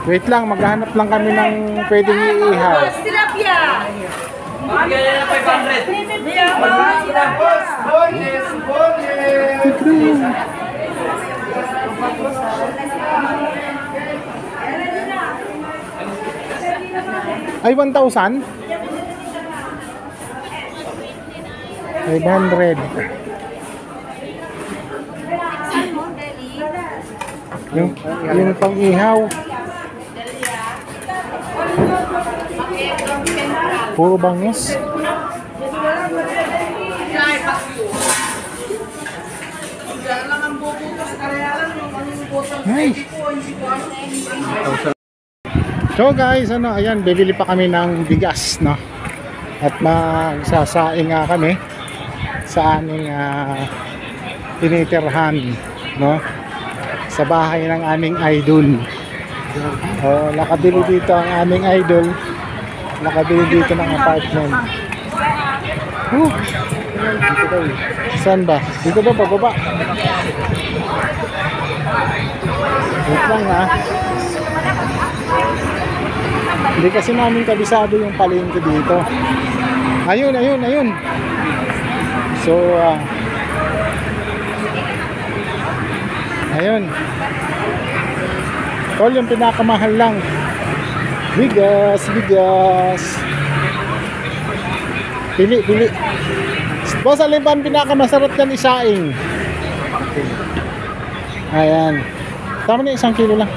Wait lang, maghahanap lang kami ng pwedeng iihaw. Tilapia. Bigyan na ng 500. Ay, 1,000? 500. Yung pang-ihaw. Puro bangus. Ay. So guys, ayan, bibili pa kami ng bigas, no? At magsasaing nga kami sa aming tinitirhan, no? Sa bahay ng aming idol. Nakabili dito ang aming idol. Nakabili dito ng apartment. Dito daw. Saan ba? Dito daw, pababa. Wait lang ha. Hindi kasi namin kabisado yung palengke dito. Ayun, ayun, ayun. So, ayun. Tol, yung pinakamahal lang. Bigas, bigas. Pili, pili. Boss, alin ba ang pinakamasarap yan isaing? Ayan. Tama na, 1 kilo lang.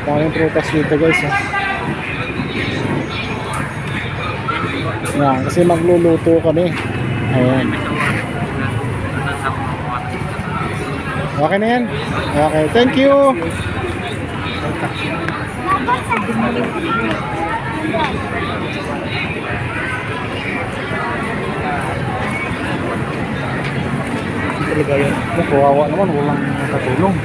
Daming prutas dito guys. Yan, kasi magluluto kami. Ayan. Okay na yan? Okay, thank you. Talaga yan. Kawawa naman, walang katulong.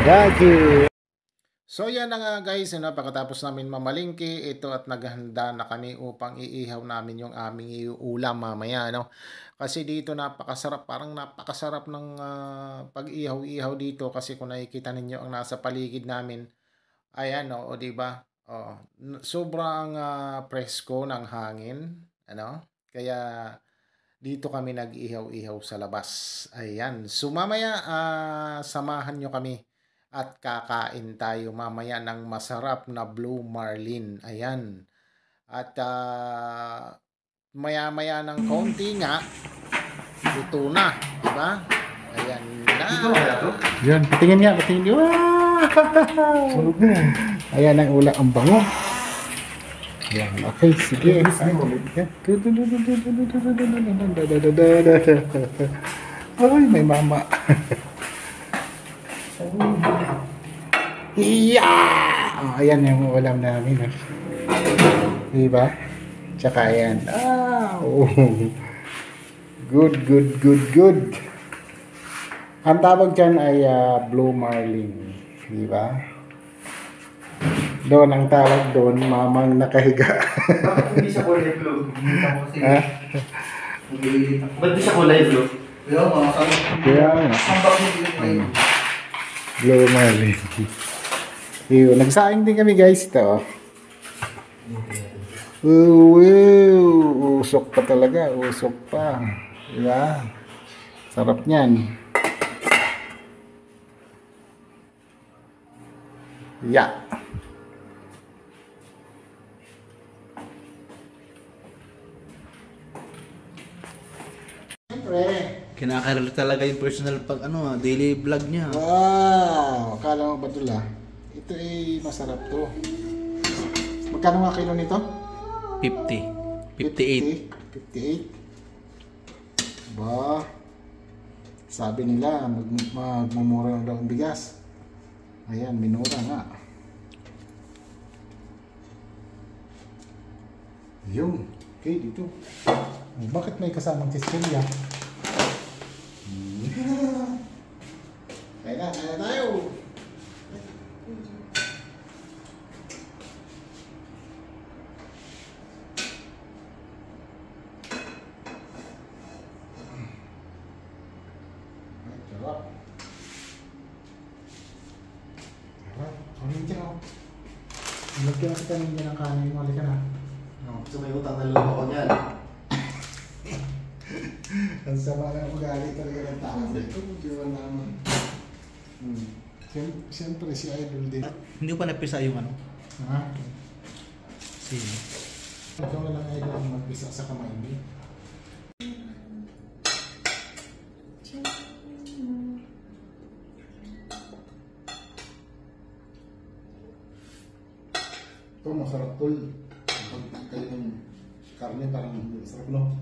Thank you. So yan na nga guys, pagkatapos namin mamalingki ito at naghanda na kami upang iihaw namin yung aming ulam mamaya, no? Kasi dito napakasarap, parang napakasarap ng pag-ihaw-ihaw dito kasi kung nakikita ninyo ang nasa paligid namin, ayan, o di ba? Sobrang presko ng hangin, ano? Kaya dito kami nag-ihaw-ihaw sa labas. Ayan. So mamaya samahan nyo kami at kakain tayo mamaya ng masarap na Blue Marlin. Ayan. At maya-maya ng konti nga, ito na. Diba? Ayan na. Yan. Patingin nga. Patingin nga. Ayan ang ulam. Ang bango. Ayan. Okay. Sige. Ay, may mama. Iya! Ayan yung ulam namin. Diba? Tsaka ayan. Good, good, good, good. Ang tawag dyan ay Blue Marlin. Diba? Doon ang tawag doon, mamang nakahiga. Bakit hindi siya kulay blue? Ba't di siya kulay blue? Kaya nga. Blue Marlin. Yun, nagsaing din kami guys ito. Usok pa talaga, usok pa. Diba? Sarap niyan. Yeah. Siyempre. Kinakarela talaga yung personal pag daily vlog niya. Wow! Akala mo ba tula? Ito ay masarap to. Magkano nga kilo nito? 50. 58. 58. Ba? Sabi nila, magmumura lang daw ang bigas. Ayan, minura nga. Yun. Okay, dito. Bakit may kasamang tistilya? Kaya tayo. Bigyan kita ng kanin mo. Halika na. So may utang na loob ako niyan. Ang sama na ugali talaga ng tao. Ito mo diwan naman. Siyempre si Idol din. Hindi ko pa napisa yung ano. Ha? Sige. Ikaw na lang Idol ang magbisa sa kamay mo. Ito masarap tol. Pag kayo ng karne parang masarap no?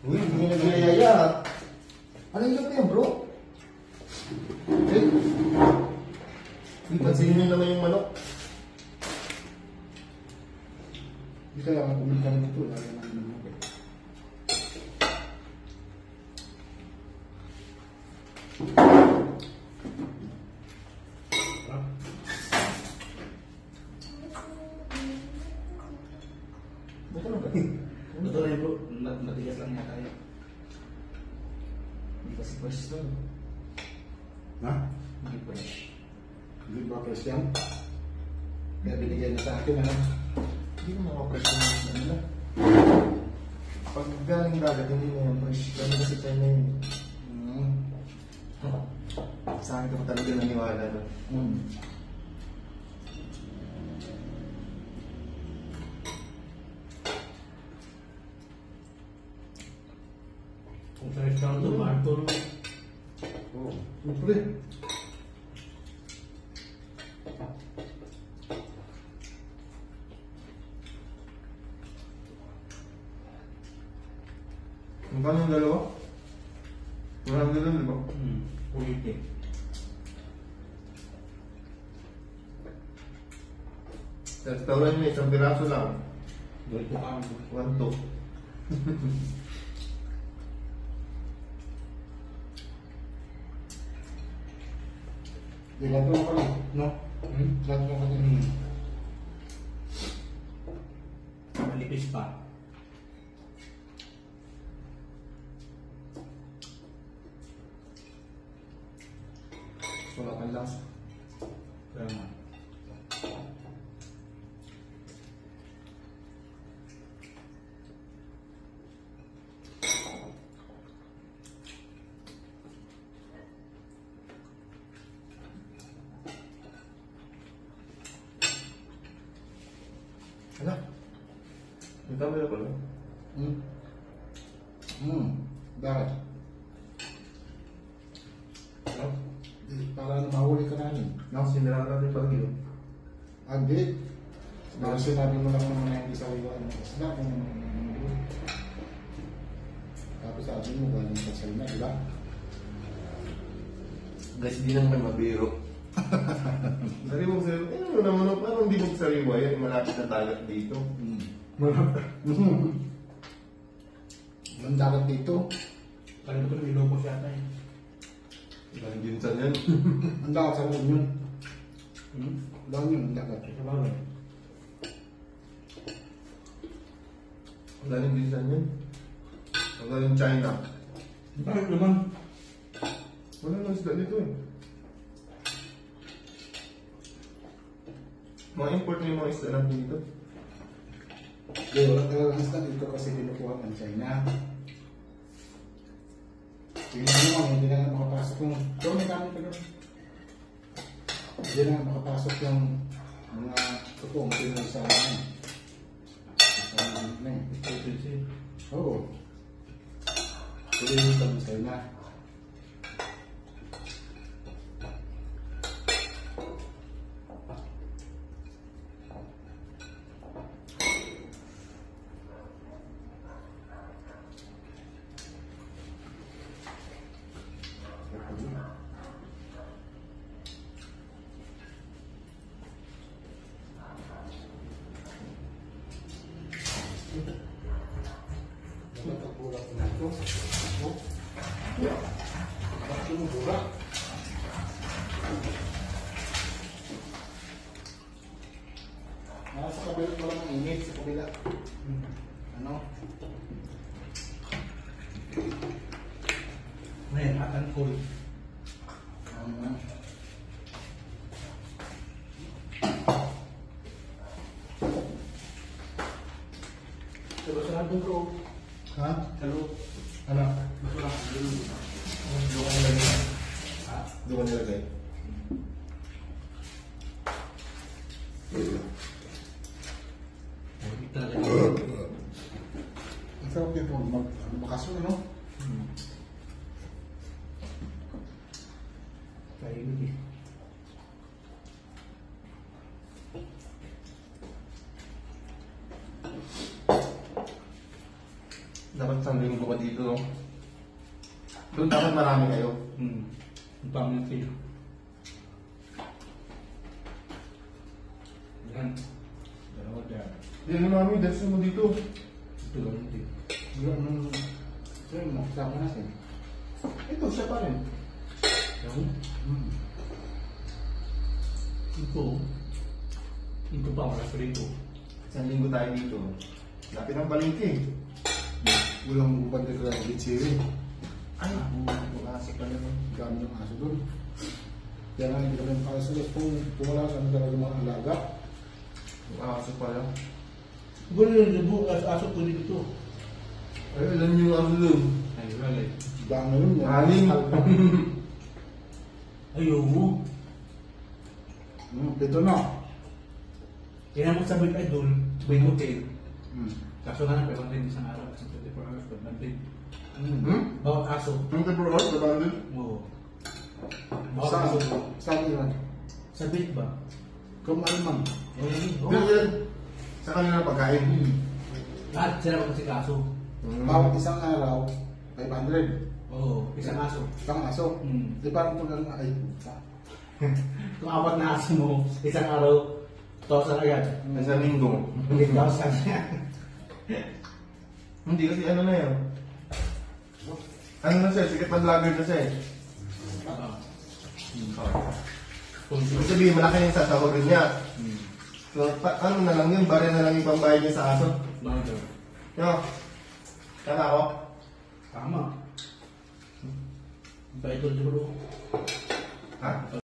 Uy, hindi na nagayaya. Ano yung yan bro? Eh, Pansinin nyo naman yung manok. hindi kaya ako bumili kami nito. Lagi namin ng mga. Buka lang ba? Ito rin bro, matigas lang yata yun. Hindi kasi fresh to. Ha? Hindi fresh. Hindi ba fresh yan? Kaya binigay na sa akin ano? Hindi ko makapresh yung kanila. Pag galing dagat, hindi na yung fresh. Kami kasi China yun. Sa akin ko talaga naniwala doon. Kung sa restaurant to, Marto. Oo. Siyempre. Magkano yung dalawa? Marami doon, di ba? Ulit eh. Sa restaurant niya, isang piraso lang. Doon ko kami. 1-2. Lahat mo ka lang. No? Lahat mo ka lang. Malipis pa. Wala kang lasa. Kaya nga. Ano? May camera pala. Bakit? Ano? Para mahuli ka namin. Sinira natin pala yun. Hindi. Dahil sinabi mo lang naman na hindi sa iwan ng isla kung tapos sabi mo galing sa China, di ba? Guys, di naman mabiro. Sariwang sariwa. Ano naman, parang hindi magsariwa yan. Malapit na dagat dito. Ang dagat dito. Kalimutan ko na Ilocos yata eh. Galing Ginsan yan. Ang dagat sa loob yun. Doon yun, ang dagat. Sa bagay. Galing Ginsan yan. Galing China. Bakit naman? Wala nang isda dito eh. Mga import na yung mga isda natin dito. Hindi, wala talaga ang isda dito kasi kinukuha ng China. Tingnan mo, hindi na nga makapasok yung... Doon, may kami pa doon. Hindi na nga makapasok yung mga tutong tinong sa amin. Sa amin. Oo. Pwede yung sa China. mainit sa kabila. Ano? Ngayon, hot and cold. Basurahan doon bro. Ha? Hello. Ano? Basurahan doon. Doon ka nilagay. Ha? Doon ka nilagay. Hindi talaga. Ang sarap dito. Bakasyon, ano? Kaya yun eh. Dapat isang linggo pa dito, no? Doon dapat marami kayo. Ang pamilya kayo. Yan. Dalawa dyan. Hindi na namin, dahil mo dito. Ito ganun din. Yung makasama natin. Ito, siya pa rin. Yan. Ito pa, wala pa rito. Isang linggo tayo dito. Lapit ang palengke. Walang banda ka lang bitsiri. Ay, makasik pa naman. Dami ng aso doon. Kaya nga hindi kami makasalas kung wala kami talaga mga alaga. Makasik pa lang. Siguro yung bukas, aso ko dito. Ay, alam niyo yung aso doon. Ay, wala eh. Dami yun. Anim. Ayaw. Ito na. Kaya mo sabi ay doon, may hotel. Hmm. Kaso nga na, pero rin isang araw, isang 24 hours, pero nandun. Bawat aso. Ang temper off, the bundle? Oo. Bawat Saan? aso. Saan yun? Sa bait ba? Kumalman. Oo. Yan. Sa kanila pagkain. Lahat sila magkasikaso. Bawat isang araw, 500. Oo, isang aso. Isang aso. Di parang pag ay, Kung apat na aso mo, isang araw, 1,000 agad. Isang linggo. 8,000. Hindi kasi ano na yan. Ano na siya, sikat na vlogger na siya eh. Ibig sabihin, malaki yung sasahurin niya. So, ano na lang yun, barya na lang yung pambayad niya sa aso. Bagay. Yo, tama ako? Tama. Ba ito siguro? Ha?